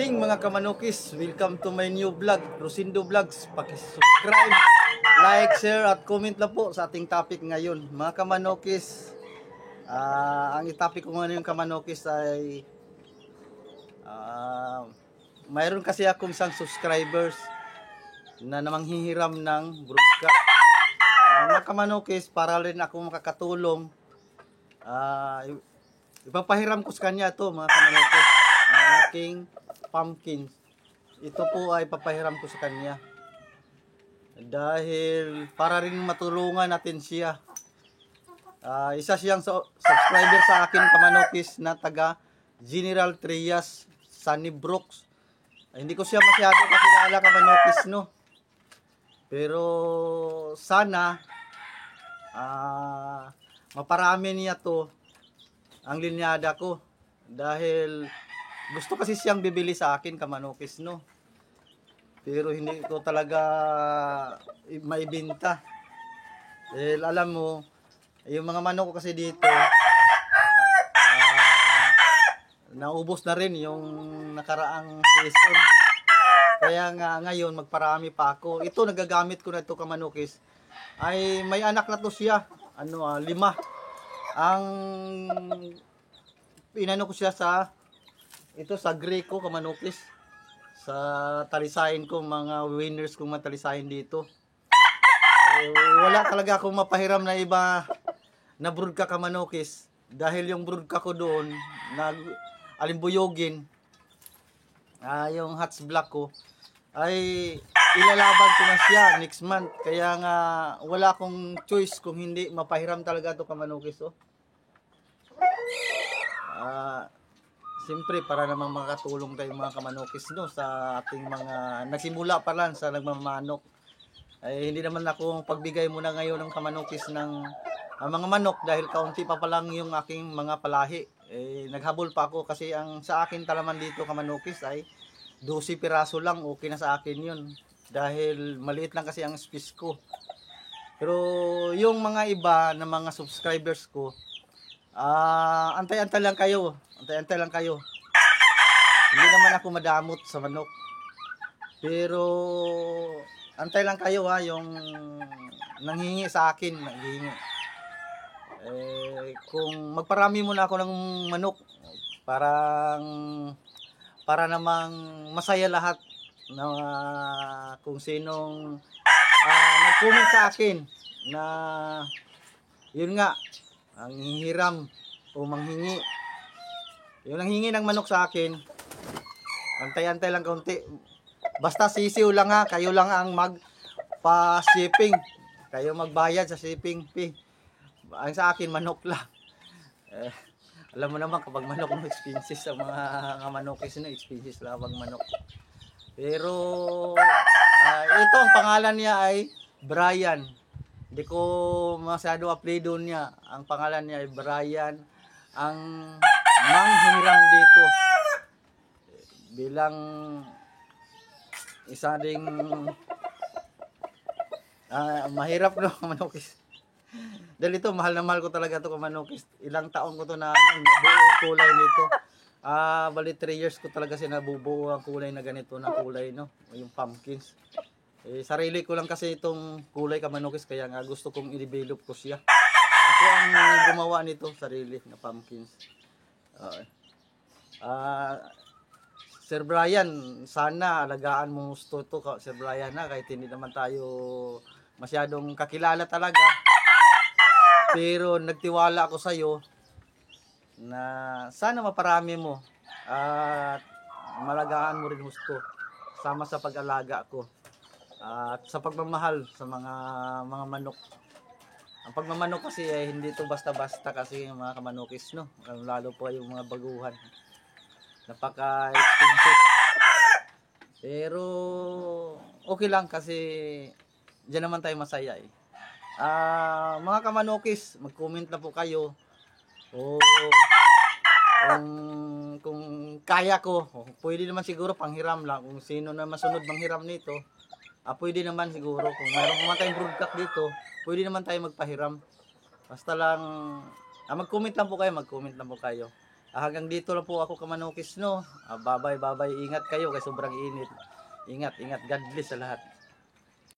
morning mga kamanukis, welcome to my new vlog, Rosindo Vlogs. Paki-subscribe, like, share at comment lang po sa ating topic ngayon mga kamanukis. Ang topic ko ngayon kamanukis ay mayroon kasi akong isang subscribers na namanghihiram ng broadcast. Mga kamanukis, para rin ako makakatulong, ipapahiram ko sa kanya ito mga kamanukis, ang aking pumpkin. Ito po ay papahiram ko sa kanya dahil para rin matulungan natin siya. Isa siyang subscriber sa akin kamanukis na taga General Trias, Sunny Brooks. Hindi ko siya masyado kakilala kamanukis, no, pero sana maparami niya to ang linyada ko, dahil gusto kasi siyang bibili sa akin kamanukis, no, pero hindi ko talaga maibenta dahil alam mo yung mga manok ko kasi dito, naubos na rin yung nakaraang season, kaya nga ngayon magparami pa ako. Ito nagagamit ko na ito kamanukis, ay may anak na to siya, 5. Ang inano ko siya sa Greco kamanukis, sa talisayin ko, mga winners kong matalisayin dito. Wala talaga akong mapahiram na iba na broodka kamanukis, dahil yung broodka ko doon alimbuyogin, yung Hats Black ko ay ilalaban ko na siya next month, kaya nga wala akong choice kung hindi mapahiram talaga to kamanukis. Siyempre para namang makatulong tayo mga kamanukis, no, sa ating mga nagsimula pa lang sa nagmamanok. Ay hindi naman ako pagbigay muna ngayon ng kamanukis ng mga manok, dahil kaunti pa lang yung aking mga palahi. Naghabol pa ako kasi ang sa akin talaman dito kamanukis ay 12 piraso lang, okay na sa akin yun, dahil maliit lang kasi ang space ko. Pero yung mga iba na mga subscribers ko, antay-antay lang kayo. Antay-antay lang kayo. Hindi naman ako madamot sa manok, pero antay lang kayo yung nanghingi sa akin, nanghingi. Kung magparami muna ako ng manok, para namang masaya lahat na kung sinong nag-comment sa akin na yun nga, ang hihiram o manghingi. Yung nanghingi ng manok sa akin, antay-antay lang kaunti. Basta sisiw lang ha, kayo lang ang magpa-shipping. Kayo magbayad sa shipping fee. Ang sa akin, manok lang. Alam mo naman kapag manok, no, expenses sa mga manokis, no, expenses lang kapag manok. Pero ito ang pangalan niya ay Brian. Hindi ko masyado apelido niya. Ang pangalan niya ay Brian. Ang manghiram dito bilang isa ding mahirap, no, manokis. Dahil ito, mahal na mahal ko talaga ito kamanukis. Ilang taon ko ito na nabuo kulay nito. Bali 3 years ko talaga sinabubuo ang kulay na ganito na kulay, no, yung pumpkins. Sarili ko lang kasi itong kulay kamanukis, kaya nga gusto kong i-develop ko siya. Ako ang gumawa nito, sarili na pumpkins. Sir Brian, sana alagaan mo gusto ito, Sir Brian, na kahit hindi naman tayo masyadong kakilala talaga, pero nagtiwala ako sa iyo na sana maparami mo at malagaan mo rin gusto sama sa pag-alaga ko at sa pagmamahal sa mga manok. Ang pagmamanok kasi ay hindi ito basta-basta kasi mga kamanukis, no, lalo po yung mga baguhan, napaka-expensive. Pero okay lang kasi diyan naman tayo masaya mga kamanukis, mag-comment na po kayo o kung kaya ko, pwede naman siguro panghiram lang. Kung sino na masunod manghiram nito, pwede naman siguro. Kung mayroon naman tayong broadcast dito, pwede naman tayo magpahiram. Basta lang mag-comment lang po kayo, mag-comment lang po kayo. Hanggang dito lang po ako kamanukis no. Babay, ingat kayo kay sobrang init. Ingat, God bless sa lahat.